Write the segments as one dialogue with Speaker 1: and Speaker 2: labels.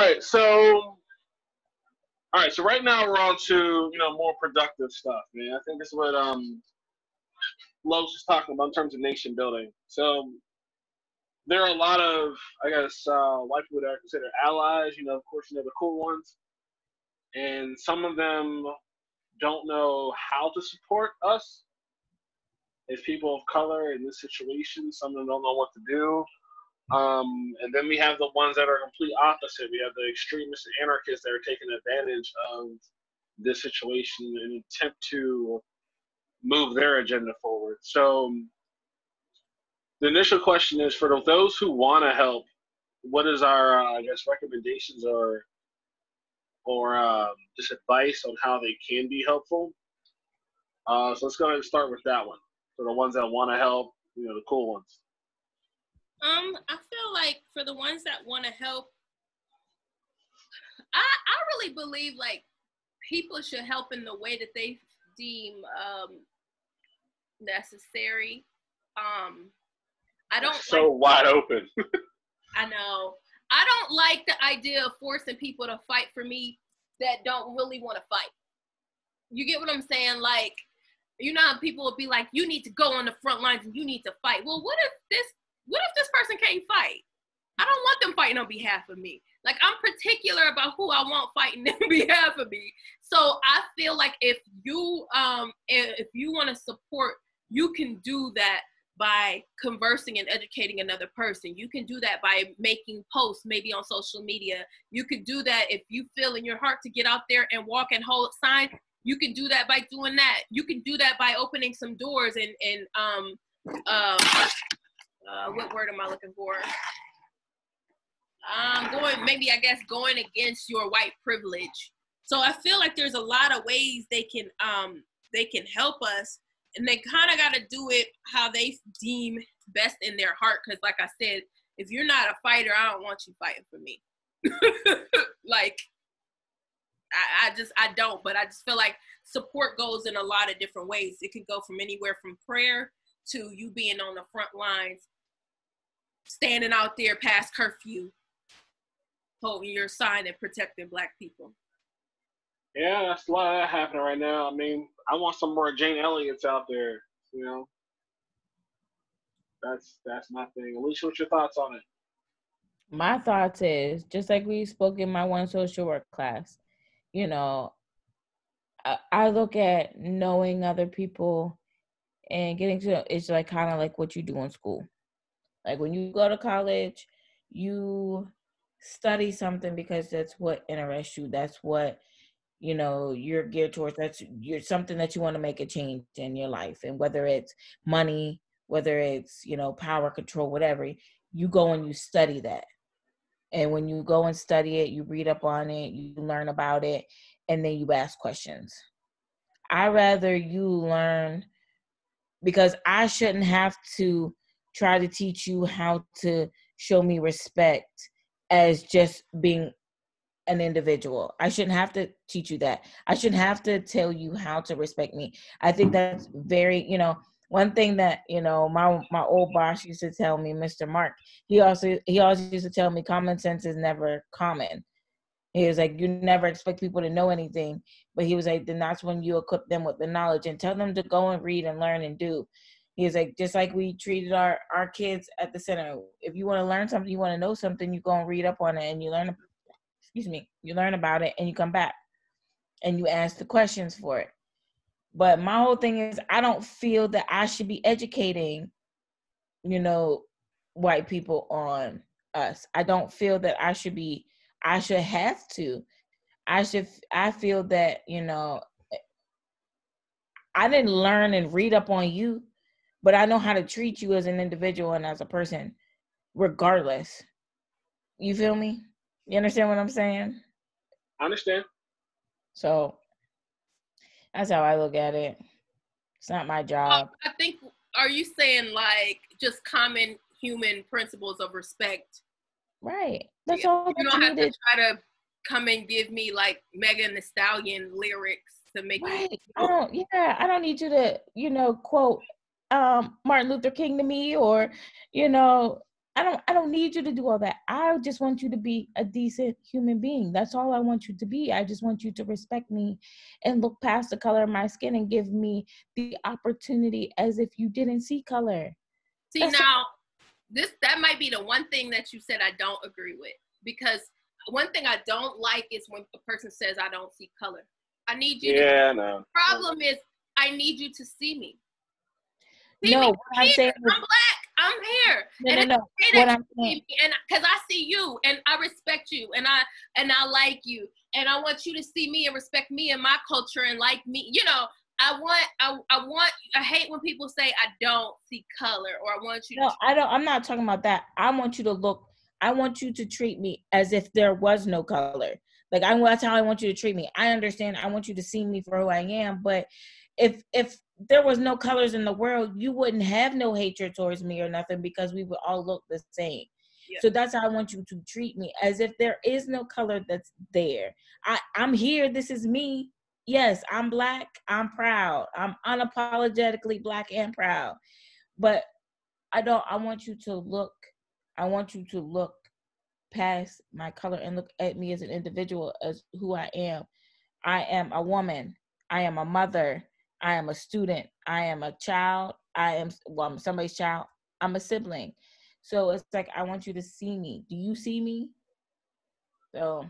Speaker 1: right, so right now we're on to more productive stuff, man. I think this is what Lowe's was talking about in terms of nation building. So there are a lot of, I guess, white people that are considered allies. Of course, the cool ones, and some of them don't know how to support us as people of color in this situation. Some of them don't know what to do. And then we have the ones that are complete opposite. We have the extremists and anarchists that are taking advantage of this situation in an attempt to move their agenda forward. So the initial question is, for those who want to help, what is our, I guess, recommendations or just advice on how they can be helpful? So let's go ahead and start with that one. For the ones that want to help, the cool ones.
Speaker 2: I feel like for the ones that want to help, I really believe like people should help in the way that they deem necessary. I don't
Speaker 1: so wide open.
Speaker 2: I know. I don't like the idea of forcing people to fight for me that don't really want to fight. You get what I'm saying? Like, how people will be like, you need to go on the front lines and you need to fight. Well, what if this person can't fight? I don't want them fighting on behalf of me. Like, I'm particular about who I want fighting on behalf of me. So I feel like if you want to support, you can do that by conversing and educating another person. You can do that by making posts, maybe on social media. You could do that if you feel in your heart to get out there and walk and hold signs. You can do that by doing that. You can do that by opening some doors and what word am I looking for? Going against your white privilege. So I feel like there's a lot of ways they can help us, and they kind of got to do it how they deem best in their heart. Because like I said, if you're not a fighter, I don't want you fighting for me. Like, I don't, but I just feel like support goes in a lot of different ways. It could go from anywhere from prayer to you being on the front lines, standing out there past curfew, holding your sign and protecting Black people.
Speaker 1: Yeah, that's a lot of that happening right now. I mean, I want some more Jane Elliott's out there, That's my thing. Alicia, what's your thoughts on it?
Speaker 3: My thoughts is, just like we spoke in my one social work class, I look at knowing other people and getting to, it's like kind of like what you do in school. Like when you go to college, you study something because that's what interests you. That's what, you're geared towards. You're something that you want to make a change in your life. And whether it's money, whether it's, power, control, whatever, you go and you study that. And when you go and study it, you read up on it, you learn about it, and then you ask questions. I'd rather you learn, because I shouldn't have to try to teach you how to show me respect as just being an individual. I shouldn't have to teach you that. I shouldn't have to tell you how to respect me. I think that's very, one thing that, my old boss used to tell me, Mr. Mark, he always used to tell me common sense is never common. He was like, you never expect people to know anything, but he was like, then that's when you equip them with the knowledge and tell them to go and read and learn and do. He was like, just like we treated our kids at the center. If you want to learn something, you want to know something, you go and read up on it and you learn about it and you come back and you ask the questions for it. But my whole thing is, I don't feel that I should be educating, white people on us. I don't feel that I should have to. I feel that, I didn't learn and read up on you, but I know how to treat you as an individual and as a person, regardless. You feel me? You understand what I'm saying?
Speaker 1: I understand.
Speaker 3: So that's how I look at it. It's not my job.
Speaker 2: I think, are you saying like just common human principles of respect?
Speaker 3: Right. That's all.
Speaker 2: You don't have to try to come and give me like Megan Thee Stallion lyrics to make
Speaker 3: right. I don't need you to, quote Martin Luther King to me, or, I don't need you to do all that. I just want you to be a decent human being. That's all I want you to be. I just want you to respect me and look past the color of my skin and give me the opportunity as if you didn't see color.
Speaker 2: See, now, that might be the one thing that you said I don't agree with, because one thing I don't like is when a person says I don't see color. I need you to.
Speaker 1: No.
Speaker 2: Problem is, I need you to see me. See
Speaker 3: no,
Speaker 2: me.
Speaker 3: what I'm saying is,
Speaker 2: I'm black. I'm here.
Speaker 3: No. What I'm saying,
Speaker 2: and because I see you and I respect you and I like you and I want you to see me and respect me and my culture and like me. You know, I hate when people say I don't see color, or I want you.
Speaker 3: No, I don't. I'm not talking about that. I want you to treat me as if there was no color. Like that's how I want you to treat me. I understand. I want you to see me for who I am. But if there was no colors in the world, you wouldn't have no hatred towards me or nothing, because we would all look the same. Yeah. So that's how I want you to treat me, as if there is no color that's there. I'm here. This is me. Yes, I'm black. I'm proud. I'm unapologetically black and proud. But I want you to look past my color and look at me as an individual, as who I am. I am a woman. I am a mother. I am a student. I am a child. I'm somebody's child. I'm a sibling. So it's like, I want you to see me. Do you see me? So,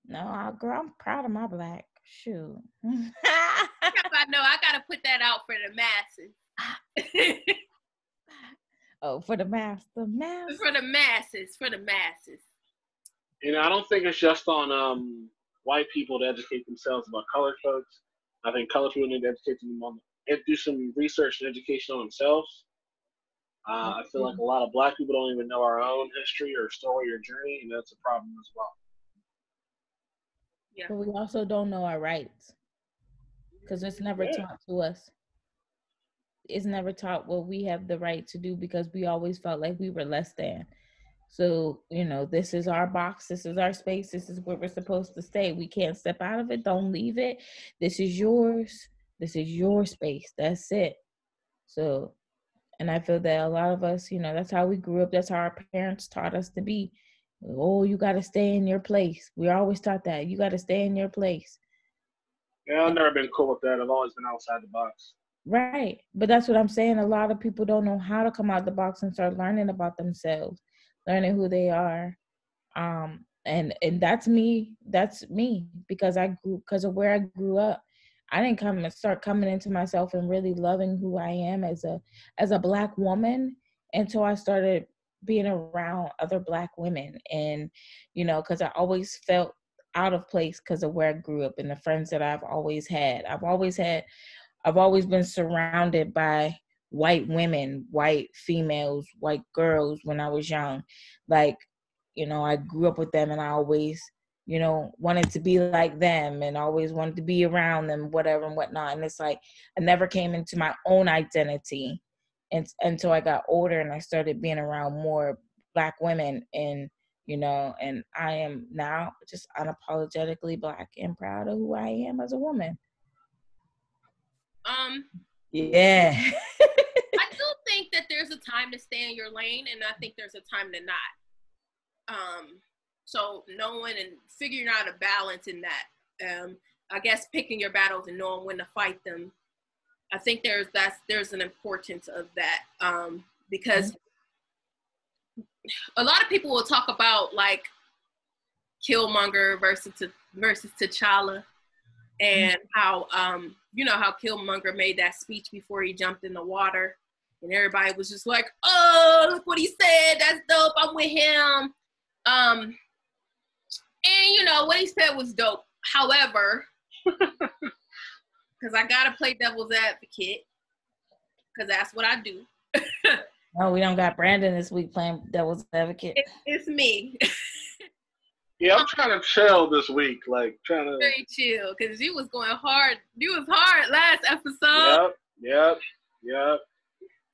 Speaker 3: no, girl, I'm proud of my black. Shoot.
Speaker 2: I know. I got to put that out for the masses.
Speaker 3: Oh, for the masses.
Speaker 2: For the masses.
Speaker 1: You know, I don't think it's just on white people to educate themselves about colored folks. I think colored people need to educate them and do some research and education on themselves. I feel like a lot of black people don't even know our own history or story or journey, and that's a problem as well.
Speaker 3: Yeah. But we also don't know our rights, because it's never taught to us. It's never taught what we have the right to do, because we always felt like we were less than. So, you know, this is our box. This is our space. This is where we're supposed to stay. We can't step out of it. Don't leave it. This is yours. This is your space. That's it. So, and I feel that a lot of us, you know, that's how we grew up. That's how our parents taught us to be. Oh, you got to stay in your place. We always taught that. You got to stay in your place.
Speaker 1: Yeah, I've never been cool with that. I've always been outside the box.
Speaker 3: Right. But that's what I'm saying. A lot of people don't know how to come out the box and start learning about themselves, learning who they are. And that's me. That's me, because of where I grew up. I didn't start coming into myself and really loving who I am as a black woman until I started being around other black women. And, you know, because I always felt out of place because of where I grew up and the friends that I've always had. I've always been surrounded by white women, white females, white girls when I was young. Like, you know, I grew up with them, and I always, you know, wanted to be like them and always wanted to be around them, whatever and whatnot. And it's like, I never came into my own identity until I got older and I started being around more black women. And, you know, and I am now just unapologetically black and proud of who I am as a woman. Yeah.
Speaker 2: I do think that there's a time to stay in your lane, and I think there's a time to not. So knowing and figuring out a balance in that. I guess picking your battles and knowing when to fight them. I think there's an importance of that, because a lot of people will talk about like Killmonger versus T'Challa, and how you know how Killmonger made that speech before he jumped in the water, and everybody was just like, "Oh, look what he said! That's dope! I'm with him." And you know what he said was dope. However, because I gotta play devil's advocate, because that's what I do.
Speaker 3: No, we don't got Brandon this week playing devil's advocate.
Speaker 2: It's me.
Speaker 1: Yeah, I'm trying to chill this week, like trying to
Speaker 2: very chill, because you was going hard. You was hard last episode.
Speaker 1: Yep.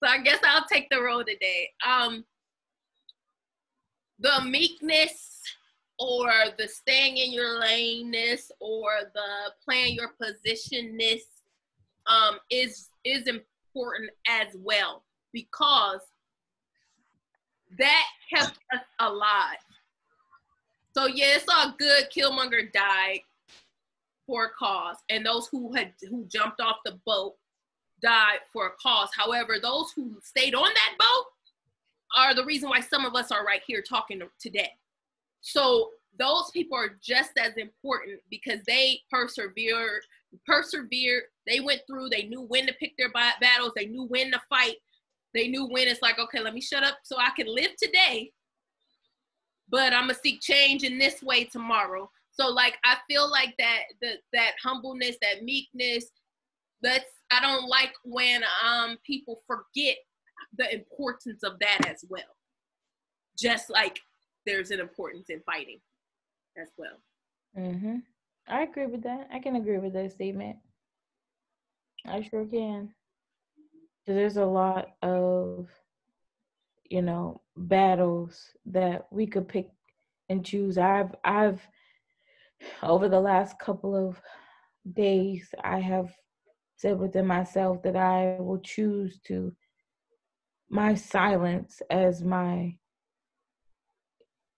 Speaker 2: So I guess I'll take the role today. The meekness, or the staying in your laneness, or the playing your positionness, is important as well, because that kept us alive. So yeah, it's all good. Killmonger died for a cause, and those who jumped off the boat died for a cause. However, those who stayed on that boat are the reason why some of us are right here talking today. So those people are just as important because they persevered. They went through. They knew when to pick their battles. They knew when to fight. They knew when it's like, okay, let me shut up so I can live today, but I'm gonna seek change in this way tomorrow. So like, I feel like that humbleness, that meekness, I don't like when people forget the importance of that as well. Just like there's an importance in fighting as well.
Speaker 3: Mm-hmm. I agree with that. I can agree with that statement. I sure can. Because there's a lot of, battles that we could pick and choose. I've over the last couple of days, I have said within myself that I will choose to my silence as my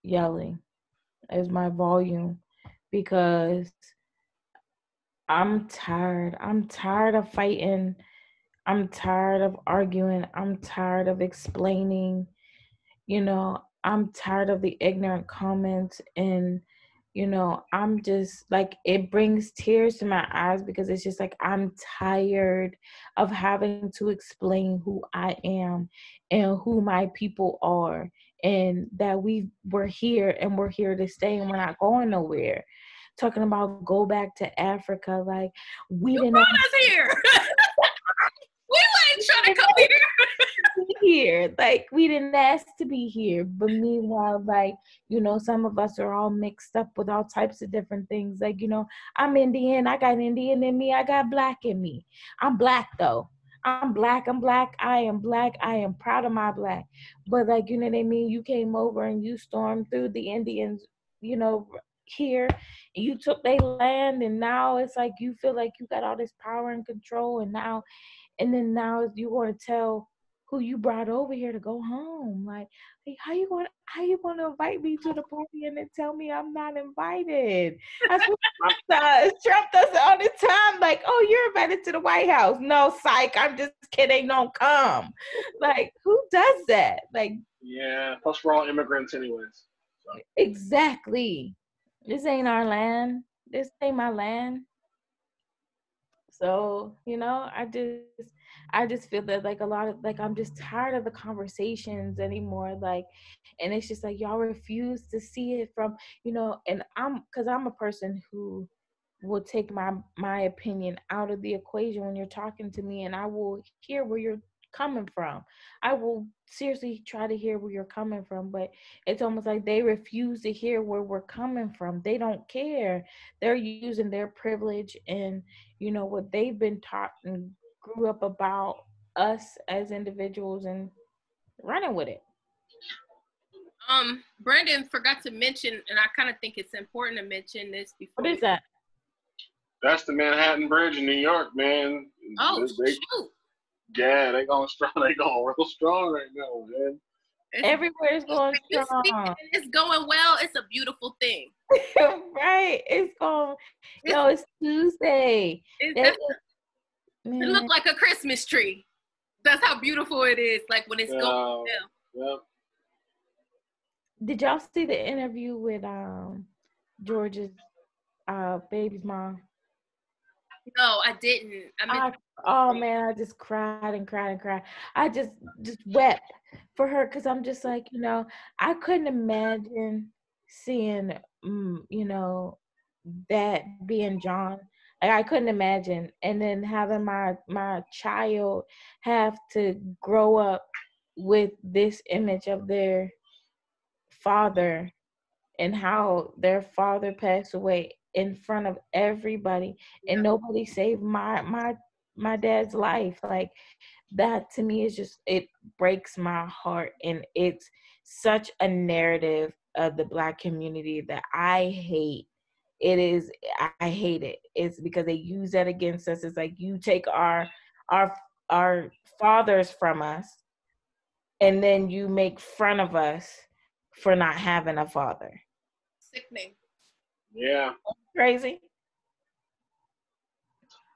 Speaker 3: yelling, as my volume, because I'm tired. I'm tired of fighting. I'm tired of arguing. I'm tired of explaining. I'm tired of the ignorant comments. And, I'm just like, it brings tears to my eyes because it's just like, I'm tired of having to explain who I am and who my people are, and that we're here and we're here to stay and we're not going nowhere. Talking about go back to Africa, like we
Speaker 2: You
Speaker 3: didn't
Speaker 2: brought us here. We weren't trying to come here.
Speaker 3: Here, like we didn't ask to be here, but meanwhile, like, some of us are all mixed up with all types of different things. Like, I'm Indian, I got Indian in me, I got black in me. I'm black though. I'm black, I am black, I am proud of my black. But like, you know what I mean, you came over and you stormed through the Indians, here, and you took their land, and now it's like you feel like you got all this power and control, and now you want to tell who you brought over here to go home. Like, how you going to invite me to the party and then tell me I'm not invited? That's what Trump does. Trump does it all the time. Like, oh, you're invited to the White House. No, psych, I'm just kidding. Don't come. Like, who does that? Like,
Speaker 1: yeah. Plus, we're all immigrants, anyways. So.
Speaker 3: Exactly. This ain't our land. This ain't my land. So, I just feel that like a lot of like I'm just tired of the conversations anymore. Like, and it's just like y'all refuse to see it from, and because I'm a person who will take my opinion out of the equation when you're talking to me, and I will hear where you're coming from. I will seriously try to hear where you're coming from, but it's almost like they refuse to hear where we're coming from. They don't care. They're using their privilege and what they've been taught and grew up about us as individuals and running with it.
Speaker 2: Brandon forgot to mention, and I kind of think it's important to mention this before.
Speaker 3: What is that?
Speaker 1: That's the Manhattan Bridge in New York, man.
Speaker 2: Oh, shoot.
Speaker 1: Yeah, they going strong. They going real strong right now, man.
Speaker 3: Everywhere is going strong.
Speaker 2: It's going well. It's a beautiful thing.
Speaker 3: Right. It's going. It's Tuesday.
Speaker 2: It looks like a Christmas tree. That's how beautiful it is. Like when it's going well.
Speaker 1: Yep.
Speaker 3: Did y'all see the interview with George's baby's mom?
Speaker 2: No, I didn't.
Speaker 3: Oh man, I just cried and cried and cried. I just wept for her because I'm just like, I couldn't imagine seeing, that being John. Like, I couldn't imagine, and then having my child have to grow up with this image of their father and how their father passed away in front of everybody, and nobody saved my dad's life. Like, that to me is just, it breaks my heart, and it's such a narrative of the Black community that I hate. I hate it. It's because they use that against us. It's like, you take our fathers from us and then you make fun of us for not having a father.
Speaker 2: Sickening.
Speaker 1: Yeah.
Speaker 3: Crazy.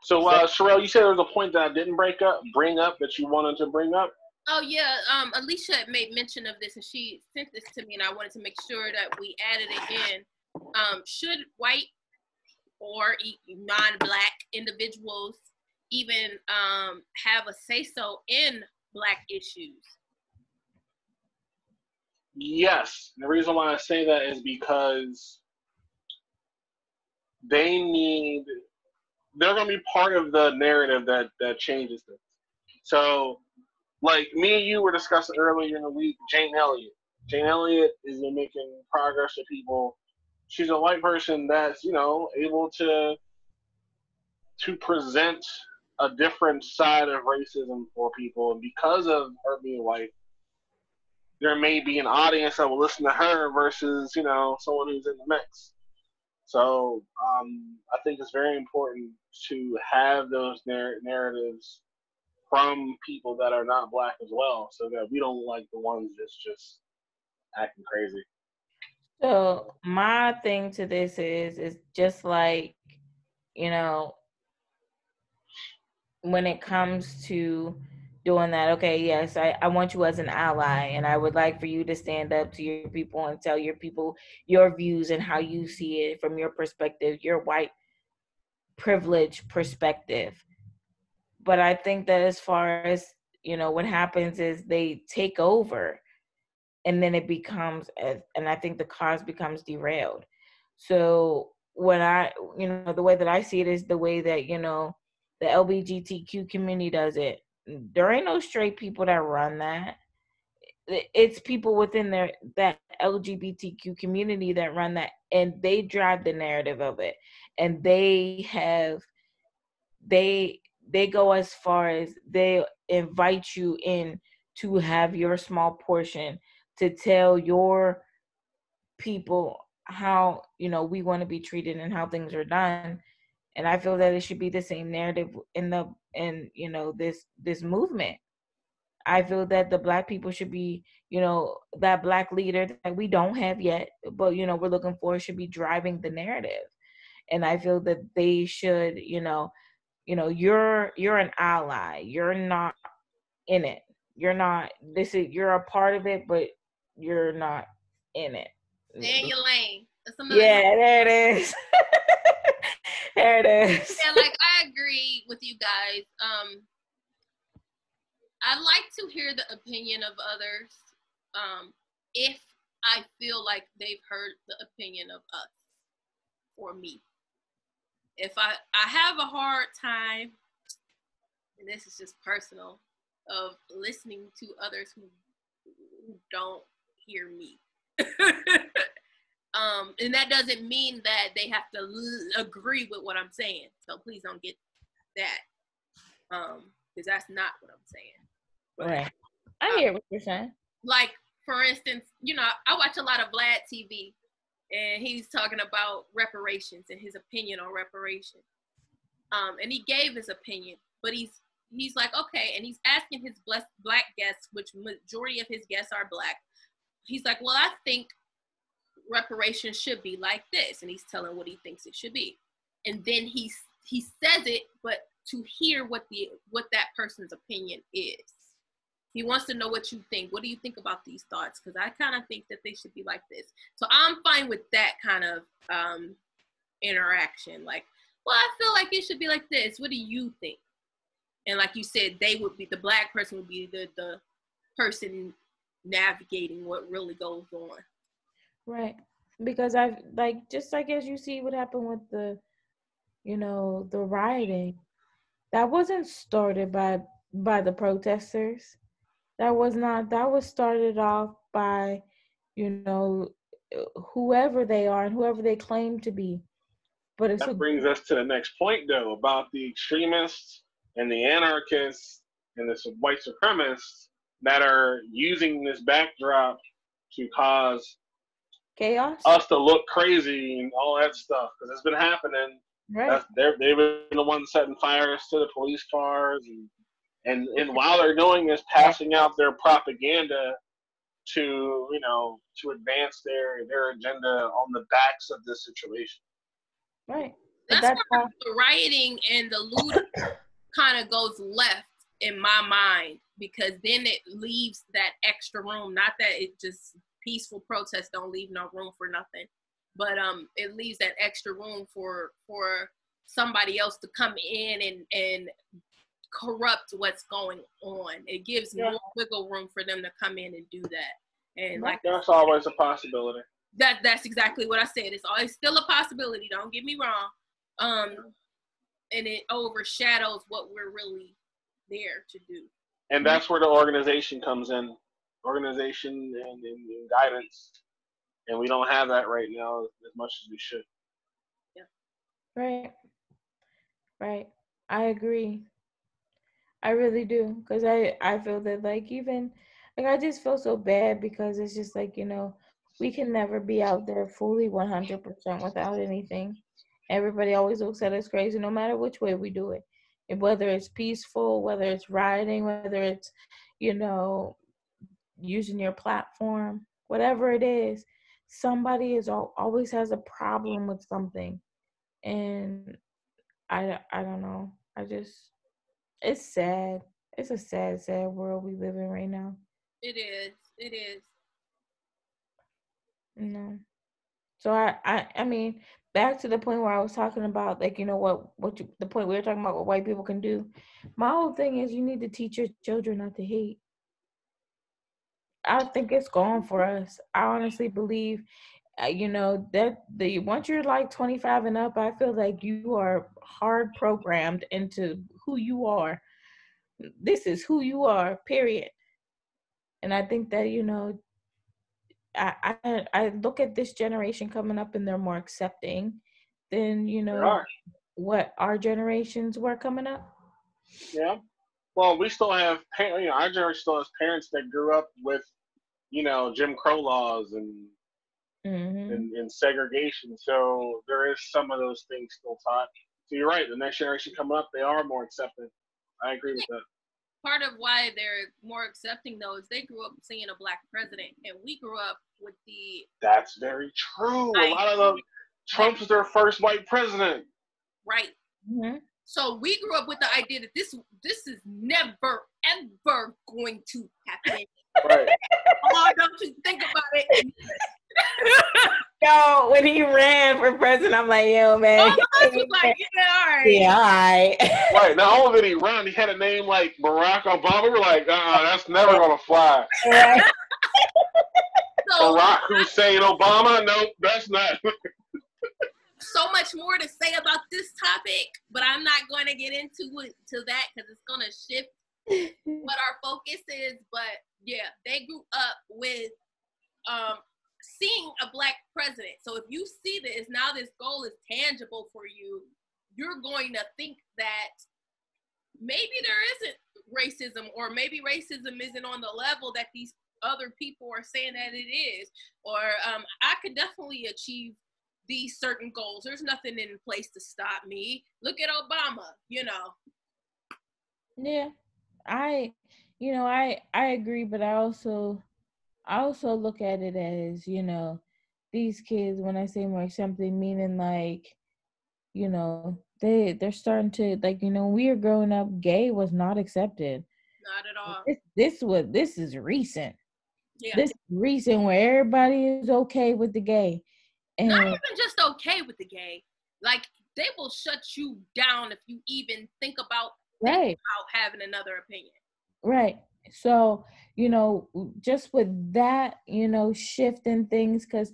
Speaker 1: So, Sherelle, you said there was a point that I didn't bring up that you wanted to bring up?
Speaker 2: Oh, yeah. Alicia made mention of this, and she sent this to me, and I wanted to make sure that we added it in. Should white or non-Black individuals even have a say-so in Black issues?
Speaker 1: Yes. The reason why I say that is because they're going to be part of the narrative that changes things. So, like me and you were discussing earlier in the week, Jane Elliott. Jane Elliott is making progress to people. She's a white person that's, able to present a different side of racism for people. And because of her being white, there may be an audience that will listen to her versus, someone who's in the mix. So I think it's very important to have those narratives from people that are not Black as well, so that we don't like the ones that's just acting crazy.
Speaker 3: So my thing to this is just like, when it comes to doing that, okay, yes, I want you as an ally, and I would like for you to stand up to your people and tell your people your views and how you see it from your perspective, your white privilege perspective. But I think that as far as, what happens is they take over, and then it becomes, and I think the cause becomes derailed. So when the way that I see it is the way that, the LGBTQ community does it. There ain't no straight people that run that. It's people within that LGBTQ community that run that, and they drive the narrative of it. And they go as far as they invite you in to have your small portion, to tell your people how, we want to be treated and how things are done. And I feel that it should be the same narrative in this movement. I feel that the Black people should be, that Black leader that we don't have yet, but we're looking for, should be driving the narrative. And I feel that they should, you're an ally. You're not in it. You're a part of it, but you're not in it.
Speaker 2: Stay in your lane.
Speaker 3: Yeah, there it is. There it is.
Speaker 2: Yeah, like I agree with you guys. I like to hear the opinion of others. If I feel like they've heard the opinion of us or me. If I have a hard time, and this is just personal, of listening to others who don't hear me. And that doesn't mean that they have to agree with what I'm saying. So please don't get that, because that's not what I'm saying. But,
Speaker 3: right. I hear what you're saying.
Speaker 2: Like, for instance, I watch a lot of Vlad TV, and he's talking about reparations and his opinion on reparations. And he gave his opinion, but he's like, okay, and he's asking his Black guests, which majority of his guests are Black. He's like, well, I think reparations should be like this, and he's telling what he thinks it should be, and then he says it, but to hear what that person's opinion is. He wants to know what you think. What do you think about these thoughts? Because I kind of think that they should be like this. So I'm fine with that kind of interaction. Like, well, I feel like it should be like this. What do you think? And like you said, the Black person would be the person navigating what really goes on.
Speaker 3: Right. Because I've just like as you see what happened with the rioting, that wasn't started by the protesters. That was started off by, whoever they are and whoever they claim to be. But
Speaker 1: that brings us to the next point, though, about the extremists and the anarchists and the white supremacists that are using this backdrop to cause
Speaker 3: chaos,
Speaker 1: us to look crazy and all that stuff, because it's been happening.
Speaker 3: Right.
Speaker 1: They've been the ones setting fires to the police cars And while they're doing this, passing out their propaganda to to advance their agenda on the backs of this situation.
Speaker 3: Right. But
Speaker 2: That's where
Speaker 3: how
Speaker 2: the rioting and the looting kind of goes left in my mind, because then it leaves that extra room. Not that it just peaceful protests don't leave no room for nothing, but it leaves that extra room for somebody else to come in and corrupt what's going on. It gives more wiggle room for them to come in and do that. And like
Speaker 1: that's always a possibility.
Speaker 2: That's exactly what I said. It's always still a possibility. Don't get me wrong. And it overshadows what we're really there to do.
Speaker 1: And that's where the organization comes in. Organization and guidance. And we don't have that right now as much as we should.
Speaker 2: Yeah.
Speaker 3: Right. Right. I agree. I really do. Because I feel that, like, even, like, I just feel so bad because it's just like, we can never be out there fully 100% without anything. Everybody always looks at us crazy no matter which way we do it. And whether it's peaceful, whether it's rioting, whether it's, using your platform, whatever it is, somebody always has a problem with something. And I don't know. It's sad. It's a sad, sad world we live in right now.
Speaker 2: It is. It is.
Speaker 3: No. So I mean, back to the point where I was talking about, like, the point we were talking about what white people can do. My whole thing is you need to teach your children not to hate. I think it's gone for us. I honestly believe, that once you're like 25 and up, I feel like you are hard programmed into who you are. This is who you are, period. And I think that, I look at this generation coming up and they're more accepting than, what our generations were coming up.
Speaker 1: Yeah. Well, we still have, our generation still has parents that grew up with, Jim Crow laws and segregation. So there is some of those things still taught. So you're right. The next generation coming up, they are more accepting. I agree with that.
Speaker 2: Part of why they're more accepting, though, is they grew up seeing a black president, and we grew up with the.
Speaker 1: That's very true. A lot of them, Trump's their first white president.
Speaker 2: Right.
Speaker 3: Mm-hmm.
Speaker 2: So we grew up with the idea that this is never ever going to happen.
Speaker 1: Right.
Speaker 2: Oh, don't you think about it?
Speaker 3: Yo, when he ran for president, I'm like, yo, man.
Speaker 2: I was like, yeah, all right.
Speaker 3: Yeah, all right.
Speaker 1: Right. Not only did he run, he had a name like Barack Obama. We're like, that's never going to fly.
Speaker 3: Right.
Speaker 2: So,
Speaker 1: Barack Hussein Obama? Nope, that's not.
Speaker 2: So much more to say about this topic, but I'm not going to get into that because it's going to shift what our focus is. But yeah, they grew up with seeing a black president. So if you see this, now this goal is tangible for you, you're going to think that maybe there isn't racism, or maybe racism isn't on the level that these other people are saying that it is, or I could definitely achieve these certain goals. There's nothing in place to stop me. Look at Obama,
Speaker 3: Yeah, I agree, but I also look at it as, these kids, when I say more something, meaning like, they're starting to, like, when we were growing up, gay was not accepted.
Speaker 2: Not at all.
Speaker 3: This is recent.
Speaker 2: Yeah.
Speaker 3: This is recent where everybody is okay with the gay. And
Speaker 2: not even just okay with the gay. Like, they will shut you down if you even think about having another opinion.
Speaker 3: Right. So, just with that, shift in things, because,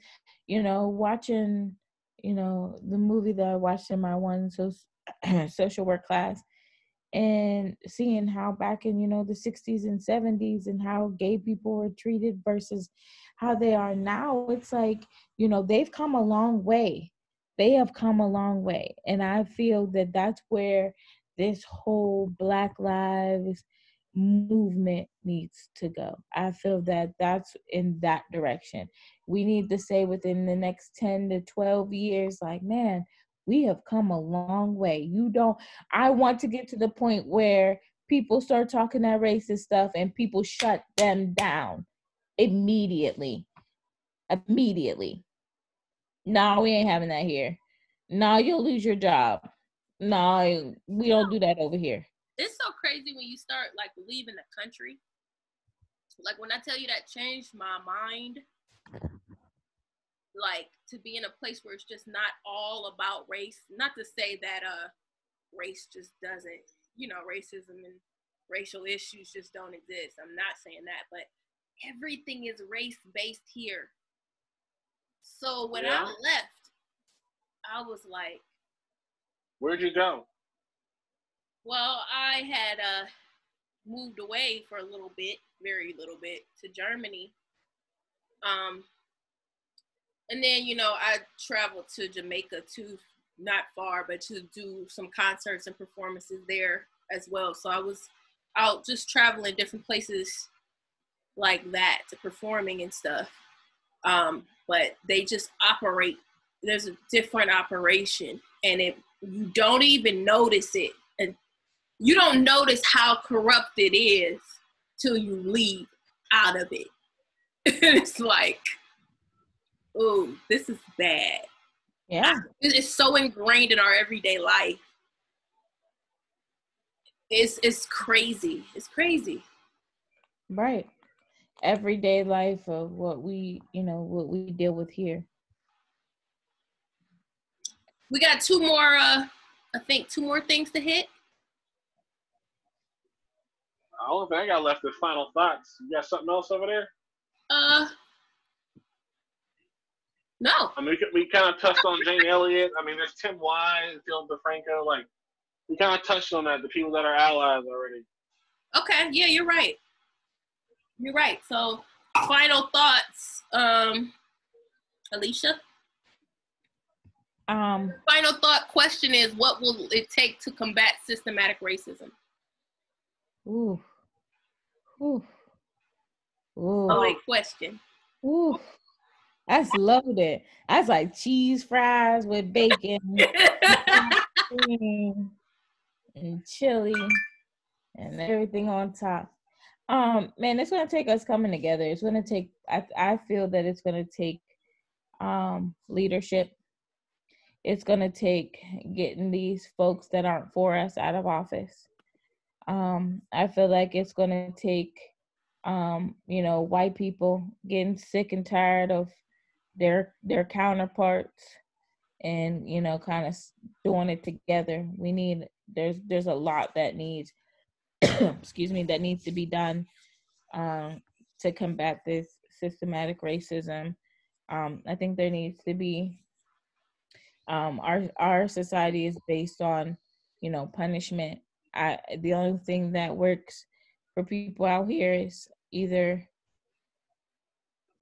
Speaker 3: watching, the movie that I watched in my social work class, and seeing how back in, the 60s and 70s and how gay people were treated versus how they are now, it's like, they've come a long way. They have come a long way. And I feel that that's where this whole Black Lives movement needs to go. I feel that that's in that direction. We need to say within the next 10 to 12 years, like, man, we have come a long way. I want to get to the point where people start talking that racist stuff and people shut them down immediately. No, we ain't having that here. No, you'll lose your job. No, we don't do that over here.
Speaker 2: It's so crazy when you start like leaving the country. Like when I tell you that changed my mind, like to be in a place where it's just not all about race. Not to say that race just doesn't, racism and racial issues just don't exist. I'm not saying that, but everything is race based here. So when I left, I was like,
Speaker 1: where'd you go?
Speaker 2: Well, I had moved away for a little bit, very little bit, to Germany. And then, I traveled to Jamaica too, not far, but to do some concerts and performances there as well. So I was out just traveling different places like that, to performing and stuff. But they just operate, there's a different operation, and you don't even notice it. And you don't notice how corrupt it is till you leave out of it. It's like, oh, this is bad.
Speaker 3: Yeah.
Speaker 2: It's so ingrained in our everyday life. It's crazy. It's crazy.
Speaker 3: Right. Everyday life of what we deal with here.
Speaker 2: We got two more things to hit.
Speaker 1: The only thing I got left is final thoughts. You got something else over there?
Speaker 2: No.
Speaker 1: I mean, we kind of touched on Jane Elliott. I mean, there's Tim Wise, Phil DeFranco. Like, we kind of touched on that, the people that are allies already.
Speaker 2: Okay, yeah, you're right. So, final thoughts, Alicia? Final thought question is, what will it take to combat systematic racism?
Speaker 3: Ooh.
Speaker 2: Great question.
Speaker 3: Ooh. That's loaded. That's like cheese fries with bacon and chili and everything on top. Man, it's gonna take us coming together. It's gonna take. I feel that it's gonna take leadership. It's gonna take getting these folks that aren't for us out of office. I feel like it's gonna take white people getting sick and tired of their counterparts and kind of doing it together. There's a lot that needs that needs to be done to combat this systematic racism. I think there needs to be our society is based on punishment. The only thing that works for people out here is either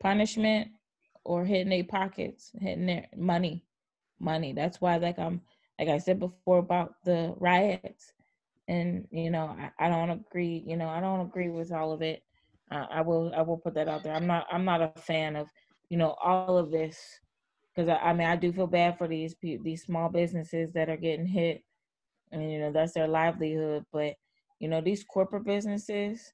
Speaker 3: punishment or hitting their pockets, hitting their money. That's why, like I said before about the riots, and I don't agree. I don't agree with all of it. I will put that out there. I'm not a fan of all of this, because I do feel bad for these small businesses that are getting hit, and that's their livelihood. But these corporate businesses,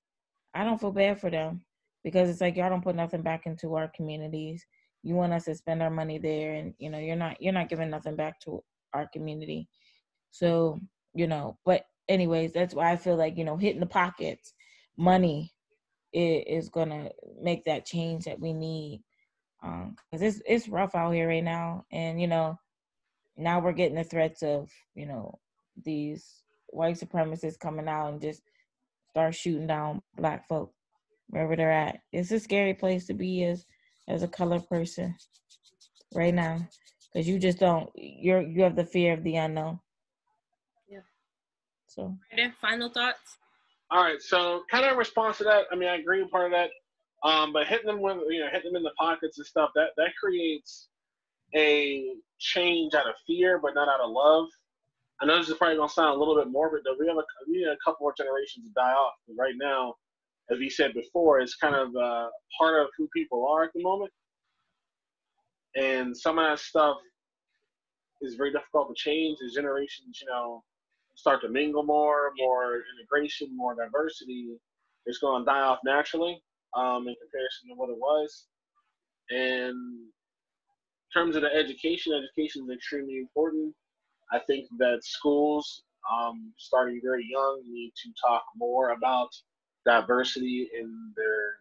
Speaker 3: I don't feel bad for them, because it's like, y'all don't put nothing back into our communities. You want us to spend our money there, and you're not giving nothing back to our community. So but anyways, that's why I feel like hitting the pockets, money is gonna make that change that we need, because it's rough out here right now, and now we're getting the threats of these white supremacists coming out and just start shooting down Black folk wherever they're at. It's a scary place to be as a colored person right now, because you just don't, you have the fear of the unknown.
Speaker 2: Yeah.
Speaker 3: So
Speaker 2: final thoughts.
Speaker 1: All right, so kind of in response to that, I mean, I agree with part of that, but hitting them in the pockets and stuff, that creates a change out of fear, but not out of love. I know this is probably gonna sound a little bit morbid, though. We need a couple more generations to die off. But right now, as we said before, it's kind of part of who people are at the moment, and some of that stuff is very difficult to change as generations, start to mingle more integration, more diversity, it's going to die off naturally in comparison to what it was. And in terms of the education is extremely important. I think that schools, starting very young, need to talk more about diversity in their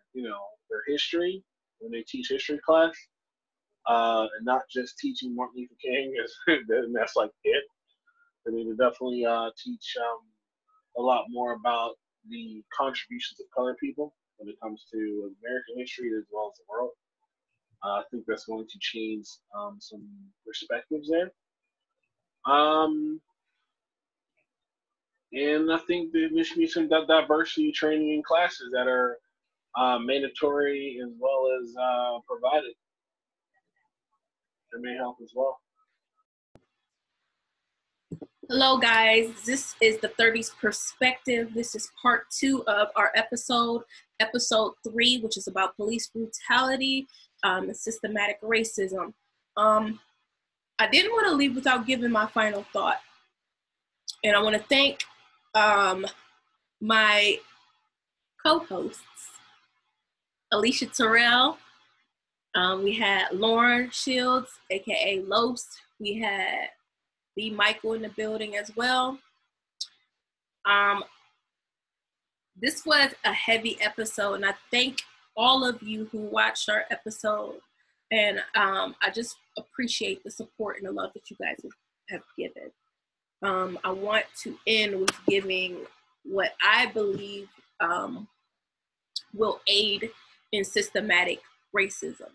Speaker 1: history when they teach history class, and not just teaching Martin Luther King, and that's like it. They need to definitely teach a lot more about the contributions of colored people when it comes to American history as well as the world. I think that's going to change some perspectives there. And I think there should be some diversity training in classes that are mandatory as well as provided. That may help as well.
Speaker 2: Hello, guys. This is the 30s Perspective. This is part 2 of our episode 3, which is about police brutality and systematic racism. I didn't want to leave without giving my final thought. And I want to thank my co-hosts, Alicia Terrell. We had Lauren Shields, aka Los. We had B. Michael in the building as well. This was a heavy episode, and I thank all of you who watched our episode. And I just appreciate the support and the love that you guys have given. I want to end with giving what I believe will aid in systematic racism.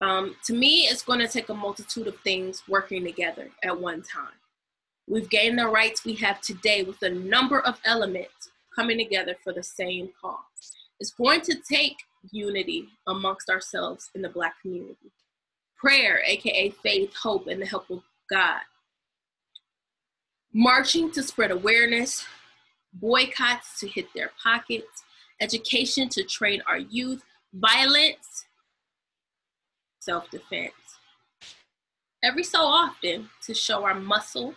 Speaker 2: To me, it's going to take a multitude of things working together at one time. We've gained the rights we have today with a number of elements coming together for the same cause. It's going to take unity amongst ourselves in the Black community. Prayer, aka faith, hope, and the help of God. Marching to spread awareness, boycotts to hit their pockets, education to train our youth, violence, self-defense. Every so often to show our muscle,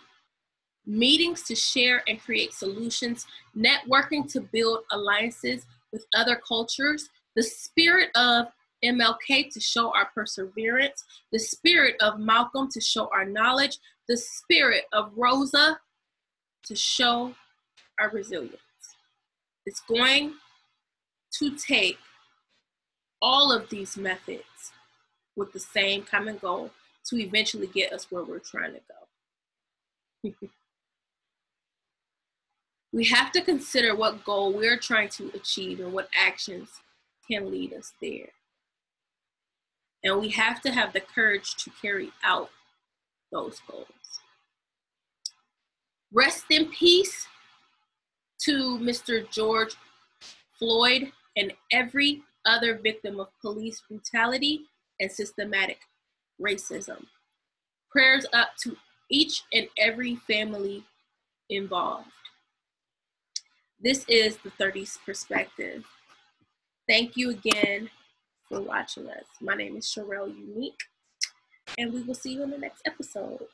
Speaker 2: meetings to share and create solutions, networking to build alliances with other cultures, the spirit of MLK to show our perseverance, the spirit of Malcolm to show our knowledge, the spirit of Rosa to show our resilience. It's going to take all of these methods with the same common goal to eventually get us where we're trying to go. We have to consider what goal we're trying to achieve and what actions can lead us there. And we have to have the courage to carry out those goals. Rest in peace to Mr. George Floyd and every other victim of police brutality and systematic racism. Prayers up to each and every family involved. This is the 30s Perspective. Thank you again for watching us. My name is Sherelle Unique, and we will see you in the next episode.